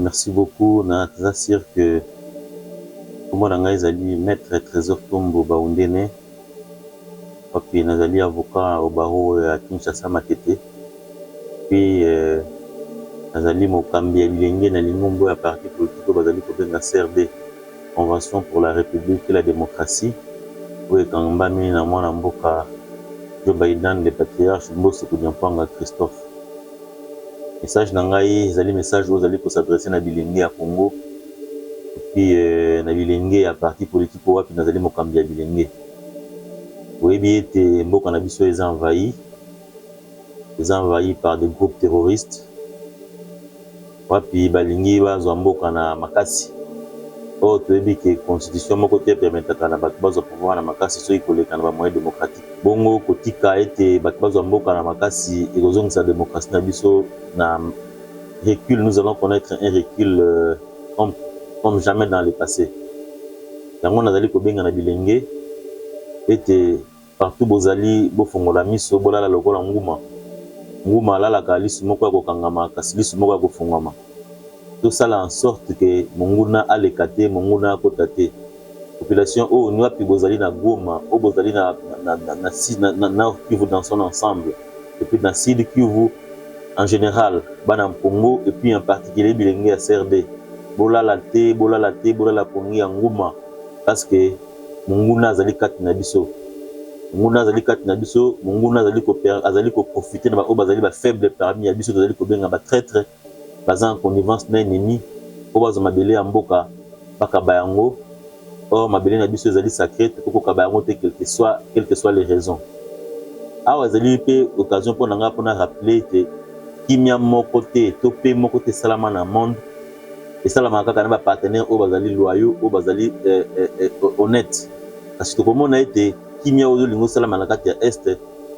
merci beaucoup. Na sûr que comment nazali maître Trésor Tombo Baundene, puis nazali avocat au barreau à Kinshasa Makete, puis nazali mokambi ya bilenge na lingombo ya parti politique bazali kobenga CRD, Convention pour la République et la démocratie, où ekangambami na mwana mboka Joe Biden, le patriarche Mbosso Kudiampanga Christophe. Message nangai ezali message oyo ezali s'adresser na bilenge ya Congo, puis na bilenge ya parti politique wapi nazali mokambi ya bilenge. Oyebi ete mboka na biso eza envahi par des groupes terroristes wapi balingi bazwa mboka na makasi. Oyo toyebi ke constitution moko te permetaka na bato bazwa pouvoir na makasi soki koleka na bamoyen démocratique. Bongo kotika ete bato bazwa mboka na makasi ekozongisa démocratie na biso na recul. Nous allons connaître un recul comme jamais dans le passé. Yango nazali kobenga na bilenge ete partout bozali bofongola miso bolala lokola nguma alalaka lisu moko ya kokangama kasi lisu moko ya kofungwama. Tosala en sorte que monguna aleka te, monguna akota te. Population oyo ni wapi bozali na Goma, oyo bozali na Nord Kivu dans son ensemble, et puis na Sud Kivu en général, bana Mpongo, et puis en particulier bilenge ya CRD. Bolala pongi ya nguma, parce que monguna azali kati na biso. Monguna azali kati na biso, monguna azali ko profiter na ba oyo bazali ba faible parmi ya biso, azali ko benga ba traître, baza en connivence na ennemi, oyo bazwa mabele ya mboka bakaba yango. Or mabele na biso ezali sacré, toko kaba yango te quelles que soient les raisons. Awa ezali pe occasion pour nanga pona rappeler que kimia moko te to pe moko te salama na monde et salama kaka na ba partenaire oyo bazali loyaux, oyo bazali honnête. Kasi tokomona ete kimia oyo lingo salama na kati ya est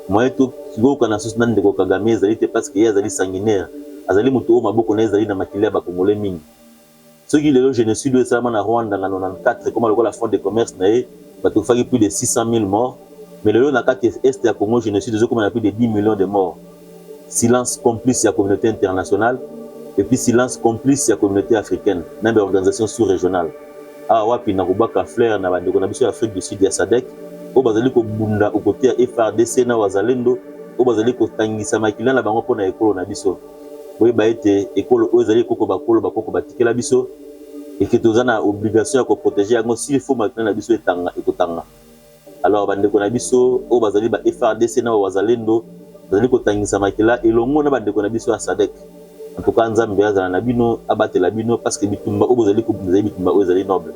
moyen to kigoka na sosi na ndeko Kagame ezali te parce que ye azali sanguinaire, azali moto oyo maboko na ezali na makili ya bakongole mingi. Soki lelo génocide esalama na Rwanda na 94 comme lokola fond de commerce na ye bato faki plus de 600 000 morts, mais lelo na kati est ya Congo génocide ezokoma na plus de 10 millions de morts. Silence complice ya communauté internationale et puis silence complice ya communauté africaine na ba organisation sous-régionale. Ah wapi na kubaka flair na bandeko na biso ya Afrique du Sud ya SADC o bazali ko bunda au côté ya FARDC na wazalendo o bazali ko tangisa makila na bango pona ekolo na biso. Oui, bah été école aux alliés koko batikela biso et que tous en a obligation à protéger ngo s'il faut maintenant la biso etanga ekotanga. Alors bande ko na biso o bazali ba FARDC na wazalendo bazali ko tangisa makila elongo na bande ko na biso ya SADC. En tout cas nzambe azala na bino abate la bino parce que bitumba o bazali ko bitumba o bazali noble.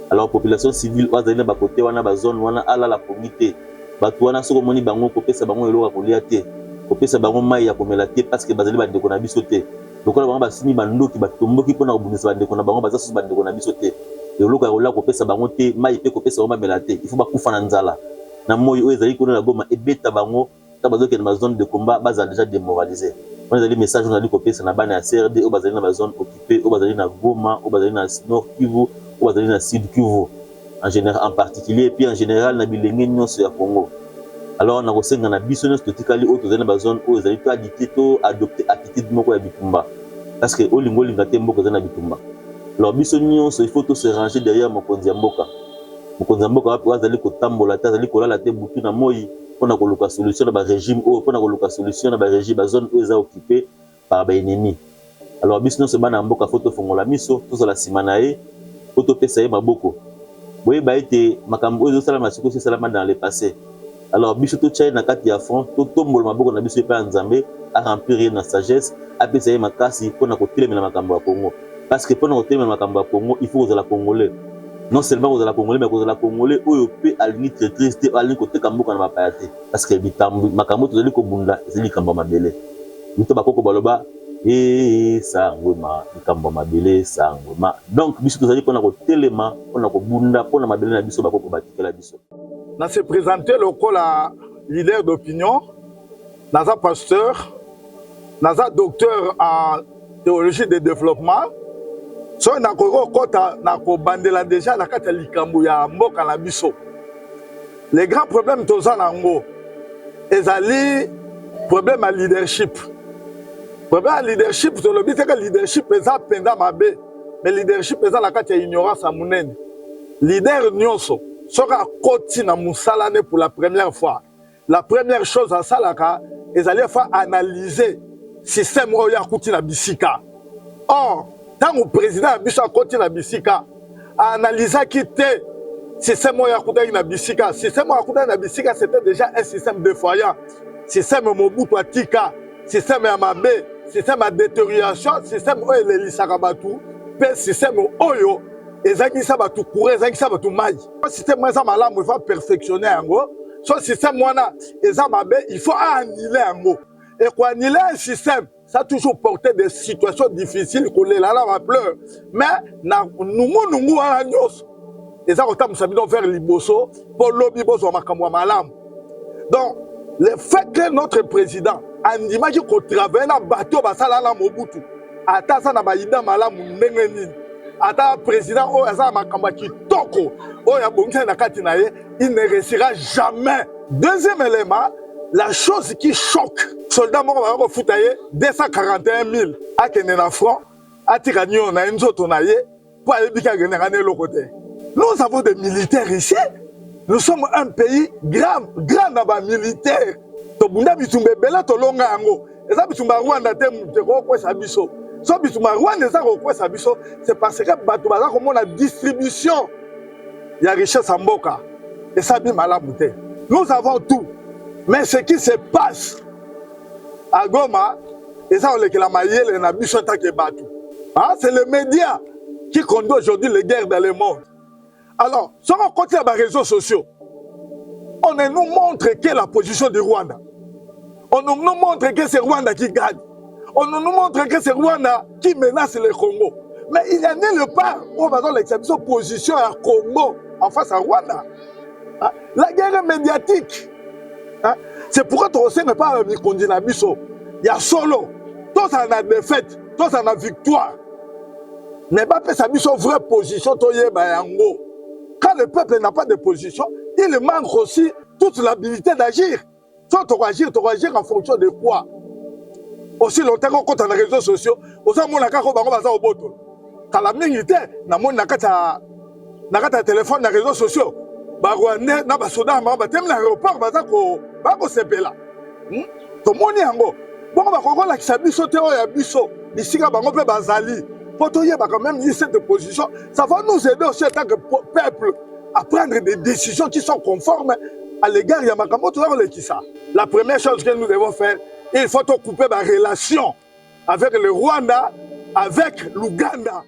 Alors population civile bazali na ba côté wana ba zone wana ala la pomité batu wana soko moni bango ko pesa bango elo ka kolia te. Kopesa bango mai ya komela te parce que bazali bandeko na biso te. Lokola bango basimi bandoki batomboki pona kobundisa bandeko na bango bazasu bandeko na biso te. Et lokola kola kopesa bango te mai pe kopesa bango mela te. Il faut bakufa na nzala. Na moyo oyo ezali kona na Goma ebeta bango ta bazoki na zone de combat baza déjà démoralisé. On ezali message on a dit kopesa na bana ya CRD o bazali na ba zone occupée, o bazali na Goma, o bazali na Nord Kivu, o bazali na Sud Kivu en général en particulier et puis en général na bilenge nyonso ya Congo. Alors na kosenga na biso nyonso totikali oyo tozali na bazone oyo ezali to adité to adopter attitude moko ya bitumba parce que olingo linga te mboka ezali na bitumba. Alors biso nyonso il faut to se ranger derrière mokonzi ya mboka. Mokonzi ya mboka wapi azali kotambola te azali kolala te butu na moi mpona koluka solution na ba régime oyo mpona koluka solution na ba régime ba zone oyo eza occupée par ba ennemis. Alors biso nyonso bana mboka faut to fongola miso tozala sima na ye faut to pesa ye maboko. Boyeba ete makambo oyo ezosala masiko esalama dans le passé. Alors biso to tchaye na kati ya front to tombolo maboko na biso pe nzambe a remplir na sagesse a pesa ye makasi pona kotelemela makambo ya Congo parce que pona kotelemela makambo ya Congo il faut kozala congolais, non seulement kozala congolais mais kozala congolais oyo pe alingi traîtrise te alingi koteka mboka na bapaya te parce que bitambo makambo tozali kobunda ezali likambo mabele mito bakoko baloba sangwema likambo mabele sangwema. Donc biso tozali pona kotelema pona kobunda pona mabele na biso bakoko batikela biso. Na se présenter le rôle à leader d'opinion, naza pasteur, naza docteur en théologie de développement. So na ko kota na ko bandela déjà na kata likambo ya mboka na biso. Les grands problèmes toza nango ezali problème à leadership. Problème leadership, c'est le leadership est pendant ma baie. Mais leadership est la carte ignorance à mon aine. Leader nyonso, sera côté na musalane pour la première fois. La première chose à salaka, ils allaient faire analyser système oya kuti na bisika. Or, tant que le président a bis à côté na bisika, a analysé qui était système oya kuti na bisika. Système oya kuti na bisika, c'était déjà un système défaillant. Système Mobutu Atika, système Yamabe, système à détérioration, système oyo elisaka batu, pe système oyo ezaki sa batu courir, ezaki sa batu mai. Système eza malamu, il faut perfectionner yango. Ce système wana eza mabe, il faut annuler yango. Et pour annuler un système, ça a toujours porté des situations difficiles qu'on les la pleur. Mais na nungu wana nyos. Eza kotam sabido faire liboso pour lobby bozo makamwa malamu. Donc le fait que notre président andimaki ko travailler na bateau basala na Mobutu ata sa na baida malamu ndenge nini ata président o asa makamba kitoko o ya bongisa na kati na ye il ne réussira jamais. Deuxième élément, la chose qui choque soldat moko ba ko futaye 241 000 akene na front atika nyo na nzoto na ye po ayebika gene ngane lokote. Nous avons des militaires ici. Nous sommes un pays grand dans les militaires. Tobunda bitumbe bela tolonga yango. Eza bitumba Rwanda te muteko ko sabiso. So bitumba Rwanda eza ko sabiso, c'est parce que bato baza comme la distribution ya richesse en mboka. Et ça bi malamu te. Nous avons tout. Mais ce qui se passe à Goma, eza ole que la mayele na biso ta ke bato. Ah, c'est les médias qui conduisent aujourd'hui les guerres dans le monde. Alors, si on continue les réseaux sociaux, on nous montre quelle est la position du Rwanda. On nous montre que c'est Rwanda qui gagne. On nous montre que c'est Rwanda qui menace le Congo. Mais il y a nulle part où on va dans l'exception position à Congo en face à Rwanda. Hein? La guerre est médiatique. Hein? C'est pourquoi tu ne sais pas Mikonjinabiso. Il y a solo. Tous en a défaite, tous en a victoire. Mais pas que ça soit vraie position, quand le peuple n'a pas de position, il manque aussi toute l'habilité d'agir. Soit tu agir en fonction de quoi? Aussi longtemps qu'on compte dans les réseaux sociaux, on a au boto. Quand la minute, na téléphone dans les réseaux sociaux, Rwandais, na basoda, batem na aéroport, bako sepela. To moni yango. Bon, la kisabiso te oya biso, bisika bango pe bazali. Quand même dit cette position, ça va nous aider aussi en tant que peuple à prendre des décisions qui sont conformes à l'égard de Yamakamoto. La première chose que nous devons faire, il faut couper la relation avec le Rwanda, avec l'Ouganda.